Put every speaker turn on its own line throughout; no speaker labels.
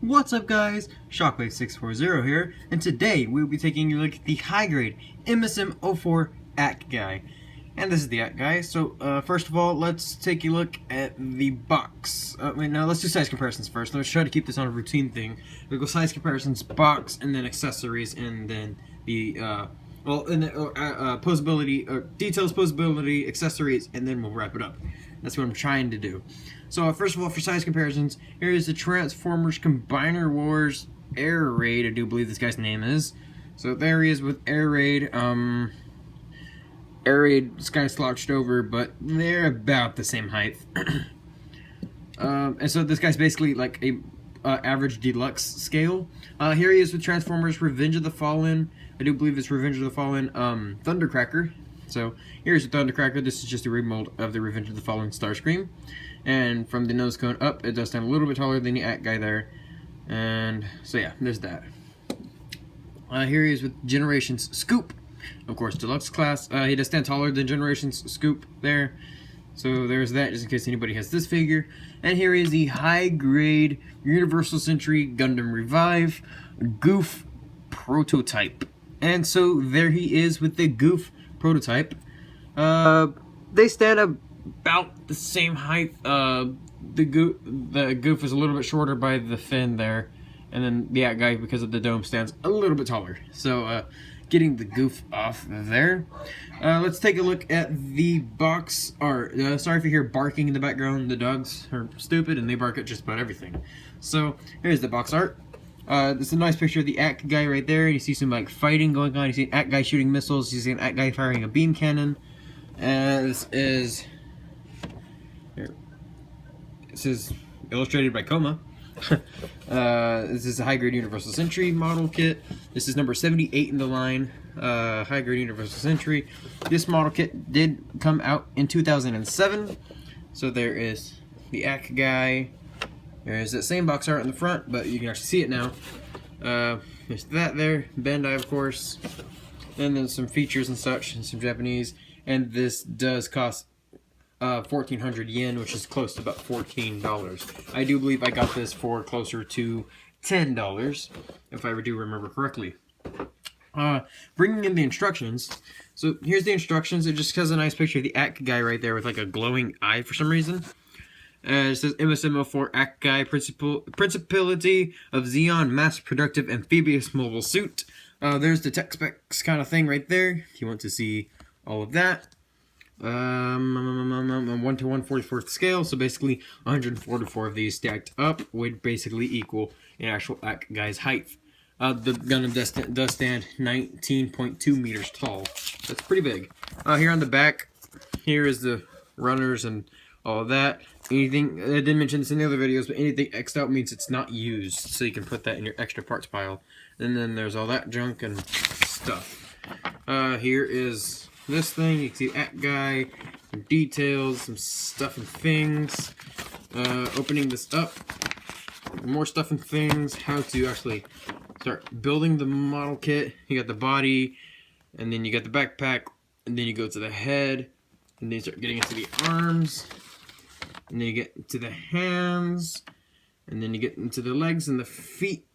What's up guys, Shockwave640 here, and today we will be taking a look at the high-grade MSM04 Acguy. And this is the Acguy, so first of all, let's take a look at the box. Now let's do size comparisons first. Let's try to keep this on a routine thing. We'll go size comparisons, box, and then accessories, and then the, posability, details, posability, accessories, and then we'll wrap it up. That's what I'm trying to do. So first of all, for size comparisons, here is the Transformers Combiner Wars Air Raid, I do believe this guy's name is. So there he is with Air Raid. Air Raid is kind of slouched over, but they're about the same height. And so this guy's basically like a average deluxe scale. Here he is with Transformers Revenge of the Fallen. I do believe it's Revenge of the Fallen Thundercracker. So here's the Thundercracker. This is just a remold of the Revenge of the Fallen Starscream. And from the nose cone up, it does stand a little bit taller than the Acguy there. And so yeah, there's that. Here he is with Generations Scoop. Of course, deluxe class. He does stand taller than Generations Scoop there. So there's that, just in case anybody has this figure. And here is the high-grade Universal Century Gundam Revive Goof prototype. And so there he is with the Goof prototype. They stand about the same height. The Goof is a little bit shorter by the fin there, and then the Acguy, because of the dome, stands a little bit taller. So getting the Goof off there. Let's take a look at the box art. Sorry if you hear barking in the background. The dogs are stupid and they bark at just about everything. So here's the box art. This is a nice picture of the Acguy right there. You see some like fighting going on. You see an Acguy shooting missiles. You see an Acguy firing a beam cannon. And this is illustrated by Coma. This is a high-grade Universal Century model kit. This is number 78 in the line. High-grade Universal Century. This model kit did come out in 2007. So there is the Acguy. There's that same box art in the front, but you can actually see it now. There's that there, Bandai of course, and then some features and such, and some Japanese. And this does cost 1,400 yen, which is close to about $14. I do believe I got this for closer to $10, if I do remember correctly. Bringing in the instructions. So here's the instructions. It just has a nice picture of the Acguy right there with like a glowing eye for some reason. It says MSM04 Acguy Principality of Xeon Mass Productive Amphibious Mobile Suit. There's the tech specs kind of thing right there, if you want to see all of that. 1 to 1/44th scale, so basically 144 of these stacked up would basically equal an actual Acguy's height. The Gundam does stand 19.2 meters tall. That's pretty big. Here on the back, here is the runners and all of that. Anything, I didn't mention this in the other videos, but anything X'd out means it's not used, so you can put that in your extra parts pile. And then there's all that junk and stuff. Here is this thing. You can see Acguy, some details, some stuff and things. Opening this up, more stuff and things. How to actually start building the model kit. You got the body, and then you got the backpack, and then you go to the head, and then you start getting into the arms. And then you get into the hands, and then you get into the legs and the feet,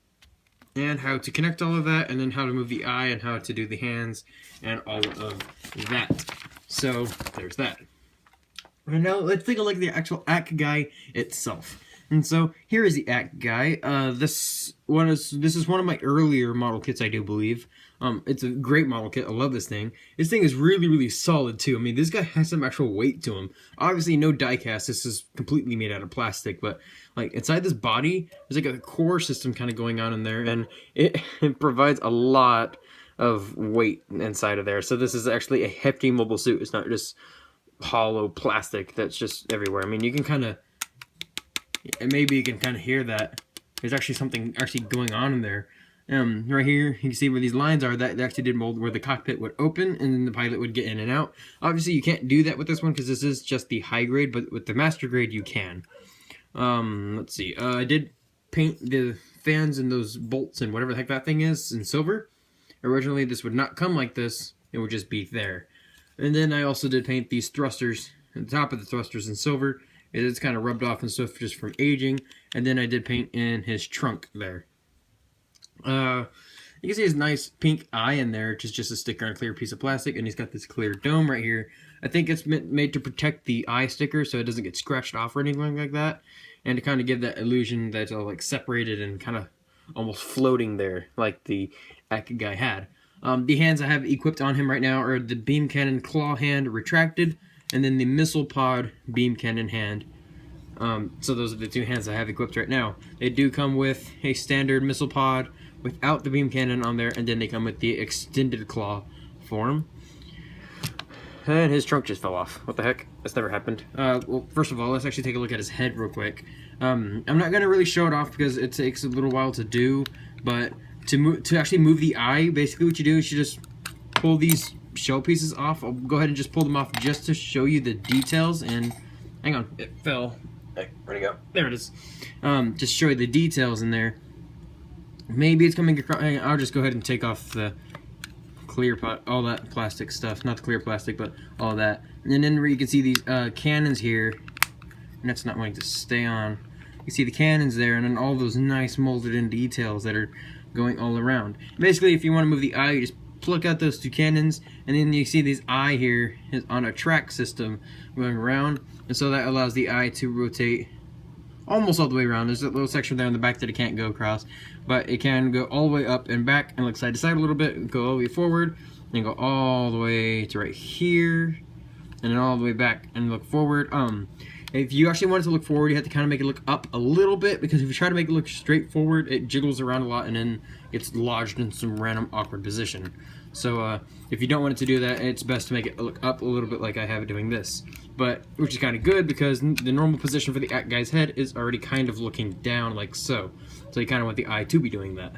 and how to connect all of that, and then how to move the eye, and how to do the hands, and all of that. So, there's that. And now, let's take a look at the actual Acguy itself. And so, here is the Acguy. This is one of my earlier model kits, I do believe. It's a great model kit. I love this thing. This thing is really, really solid, too. I mean, this guy has some actual weight to him. Obviously, no die cast. This is completely made out of plastic. But, like, inside this body, there's, like, a core system kind of going on in there. And it provides a lot of weight inside of there. So this is actually a hefty mobile suit. It's not just hollow plastic that's just everywhere. I mean, you can kind of... maybe you can kind of hear that. There's actually something actually going on in there. Right here, you can see where these lines are. That actually did mold where the cockpit would open and then the pilot would get in and out. Obviously, you can't do that with this one because this is just the high grade, but with the master grade, you can. Let's see. I did paint the fans and those bolts and whatever the heck that thing is in silver. Originally, this would not come like this. It would just be there. And then I also did paint these thrusters, the top of the thrusters in silver. It's kind of rubbed off and stuff just from aging. And then I did paint in his trunk there. You can see his nice pink eye in there, which is just a sticker on a clear piece of plastic, and he's got this clear dome right here. I think it's made to protect the eye sticker so it doesn't get scratched off or anything like that, and to kind of give that illusion that it's all like separated and kind of almost floating there, like the Acguy had. The hands I have equipped on him right now are the beam cannon claw hand retracted, and then the missile pod beam cannon hand. So those are the two hands I have equipped right now. They do come with a standard missile pod without the beam cannon on there, and then they come with the extended claw form. And his trunk just fell off. What the heck? That's never happened. Well, first of all, let's actually take a look at his head real quick. I'm not going to really show it off because it takes a little while to do, but to actually move the eye, basically what you do is you just pull these shell pieces off. I'll go ahead and just pull them off just to show you the details. And hang on, it fell. Hey, where'd it go? There it is. Just show you the details in there. Maybe it's coming across. I'll just go ahead and take off the clear all that plastic stuff, not the clear plastic, but all that. And then you can see these cannons here, and that's not wanting to stay on. You see the cannons there, and then all those nice molded in details that are going all around. Basically, if you want to move the eye, you just pluck out those two cannons, and then you see this eye here is on a track system going around, and so that allows the eye to rotate almost all the way around. There's a little section there in the back that it can't go across, but it can go all the way up and back and look side to side a little bit, go all the way forward, and go all the way to right here, and then all the way back and look forward. If you actually want it to look forward, you have to kind of make it look up a little bit, because if you try to make it look straight forward, it jiggles around a lot and then gets lodged in some random awkward position. So if you don't want it to do that, it's best to make it look up a little bit like I have it doing this. But which is kind of good, because the normal position for the guy's head is already kind of looking down like so. So you kind of want the eye to be doing that.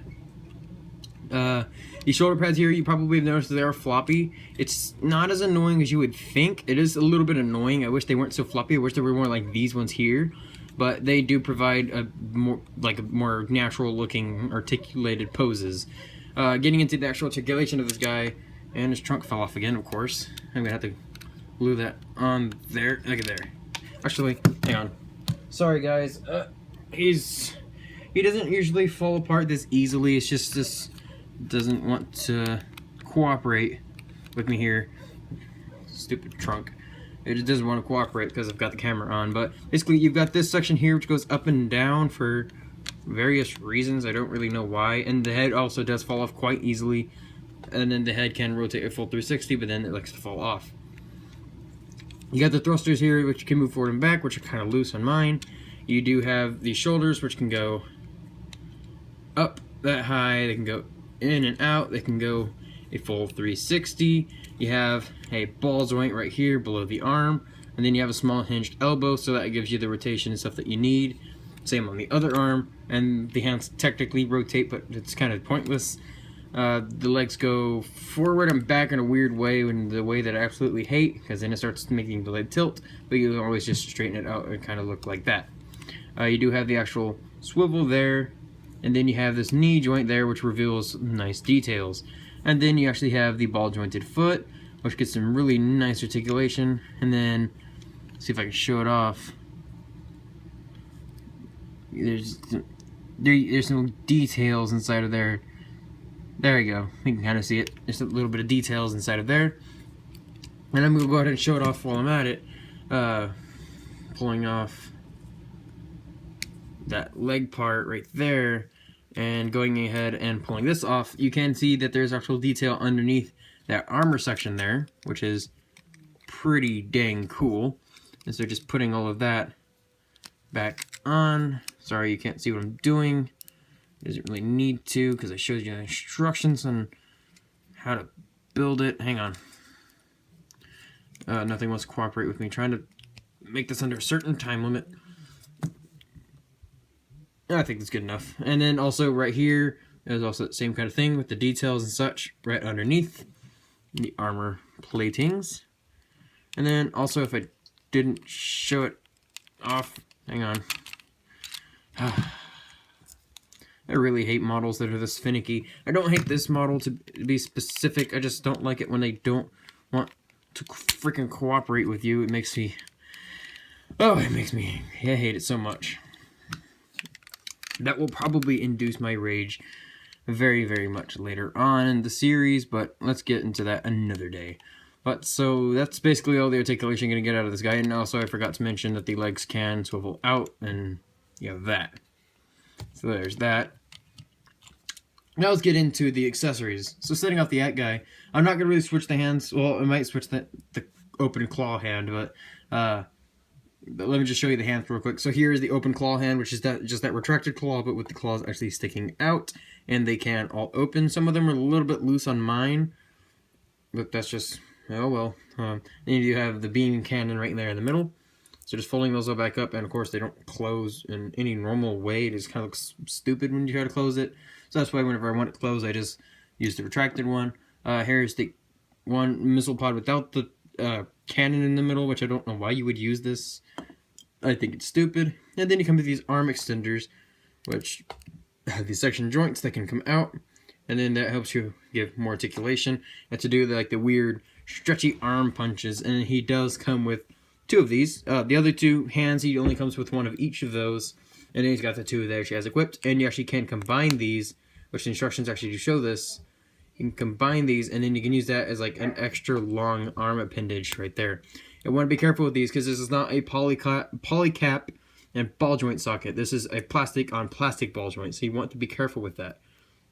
These shoulder pads here, you probably have noticed that they are floppy. It's not as annoying as you would think. It is a little bit annoying. I wish they weren't so floppy. I wish they were more like these ones here. But they do provide a more natural looking articulated poses. Getting into the actual articulation of this guy, and his trunk fell off again, of course. I'm gonna have to glue that on there. Look at there. Actually, hang on. Sorry guys. He doesn't usually fall apart this easily. It's just this doesn't want to cooperate with me here. Stupid trunk. It just doesn't want to cooperate because I've got the camera on. But basically, you've got this section here which goes up and down for various reasons. I don't really know why. And the head also does fall off quite easily. And then the head can rotate a full 360, but then it likes to fall off. You got the thrusters here, which can move forward and back, which are kind of loose on mine. You do have the shoulders, which can go up that high. They can go in and out. They can go a full 360. You have a ball joint right here below the arm, and then you have a small hinged elbow, so that gives you the rotation and stuff that you need. Same on the other arm, and the hands technically rotate, but it's kind of pointless. The legs go forward and back in a weird way, in the way that I absolutely hate, because then it starts making the leg tilt, but you can always just straighten it out and kind of look like that. You do have the actual swivel there, and then you have this knee joint there, which reveals nice details. And then you actually have the ball jointed foot, which gets some really nice articulation. And then, see if I can show it off. There's some details inside of there. There you go. You can kind of see it. Just a little bit of details inside of there. And I'm going to go ahead and show it off while I'm at it. Pulling off that leg part right there and going ahead and pulling this off, you can see that there's actual detail underneath that armor section there, which is pretty dang cool. And so just putting all of that back on. Sorry, you can't see what I'm doing. It doesn't really need to, because I showed you the instructions on how to build it. Hang on. Nothing wants to cooperate with me trying to make this under a certain time limit. I think that's good enough. And then also right here, there's also the same kind of thing with the details and such right underneath the armor platings. And then also, if I didn't show it off, hang on. I really hate models that are this finicky. I don't hate this model to be specific. I just don't like it when they don't want to freaking cooperate with you. It makes me... Oh, it makes me... I hate it so much. that will probably induce my rage very, very much later on in the series, but let's get into that another day. But so that's basically all the articulation you're going to get out of this guy. And also I forgot to mention that the legs can swivel out, and you have that. So there's that. Now let's get into the accessories. So setting off the Acguy, I'm not going to really switch the hands. Well, I might switch the open claw hand, but let me just show you the hands real quick. So here is the open claw hand, which is just that retracted claw, but with the claws actually sticking out, and they can all open. Some of them are a little bit loose on mine, but that's just, oh well. Then you have the beam cannon right there in the middle. So just folding those all back up, and of course they don't close in any normal way. It just kind of looks stupid when you try to close it. So that's why whenever I want it closed, I just use the retracted one. Here's the one missile pod without the cannon in the middle, which I don't know why you would use this. I think it's stupid. And then you come to these arm extenders, which have these section joints that can come out, and then that helps you give more articulation and to do the weird stretchy arm punches. And he does come with 2 of these. The other 2 hands, he only comes with 1 of each of those, and then he's got the 2 there she has equipped. And you actually can combine these, which the instructions actually do show this. You can combine these, and then you can use that as like an extra long arm appendage right there. You want to be careful with these because this is not a polycap and ball joint socket. This is a plastic on plastic ball joint, so you want to be careful with that.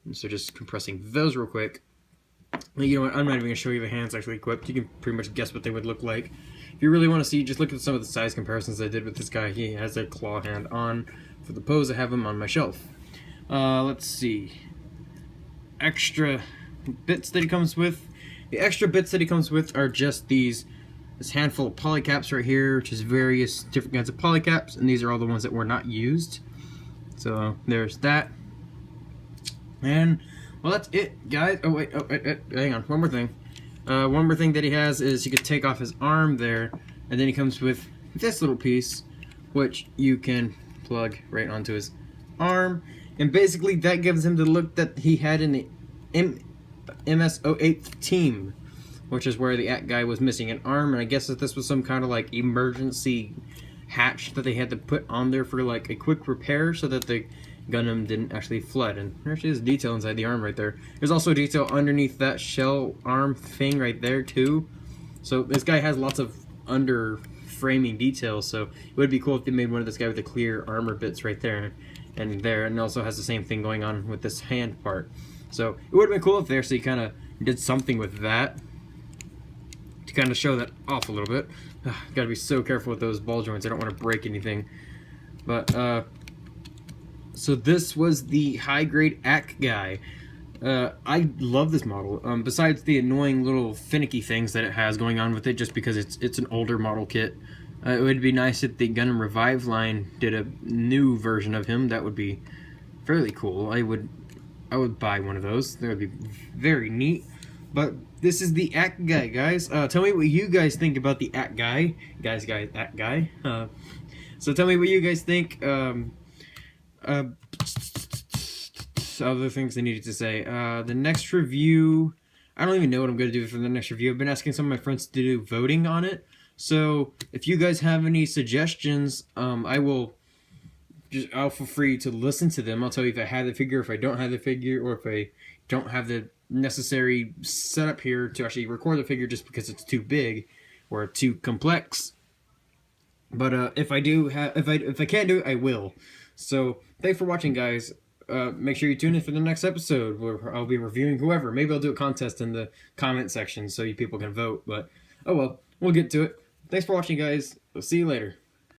And so just compressing those real quick. You know what, I'm not even going to show you the hands actually equipped. You can pretty much guess what they would look like. If you really want to see, just look at some of the size comparisons I did with this guy. He has a claw hand on. For the pose, I have him on my shelf. Let's see. Extra bits that he comes with. The extra bits that he comes with are just this handful of polycaps right here, which is various different kinds of polycaps, and these are all the ones that were not used. So there's that. And well, that's it, guys. Oh wait, hang on, one more thing. One more thing that he has is you could take off his arm there, and then he comes with this little piece, which you can plug right onto his arm, and basically that gives him the look that he had in the MS-08 team, which is where the Acguy was missing an arm, and I guess that this was some kind of like emergency hatch that they had to put on there for like a quick repair so that the Gundam didn't actually flood. And there actually is detail inside the arm right there. There's also detail underneath that shell arm thing right there too. So this guy has lots of under framing details, so it would be cool if they made one of this guy with the clear armor bits right there and there, and also has the same thing going on with this hand part. So it would have been cool if they actually kind of did something with that to kind of show that off a little bit. Gotta be so careful with those ball joints. I don't want to break anything. But so this was the high grade Acguy. I love this model. Besides the annoying little finicky things that it has going on with it, just because it's an older model kit. It would be nice if the Gundam Revive line did a new version of him. That would be fairly cool. I would buy one of those. That would be very neat. But this is the Acguy, guys. Tell me what you guys think about the Acguy. Acguy. So tell me what you guys think. Other things I needed to say. The next review, I don't even know what I'm going to do for the next review. I've been asking some of my friends to do voting on it. So if you guys have any suggestions, I'll feel free to listen to them. I'll tell you if I have the figure, if I don't have the figure, or if I don't have the necessary setup here to actually record the figure just because it's too big or too complex. But if I do have, if I can't do it, I will. So thanks for watching, guys. Make sure you tune in for the next episode where I'll be reviewing whoever. Maybe I'll do a contest in the comment section so you people can vote. But oh well, we'll get to it. Thanks for watching, guys. We'll see you later.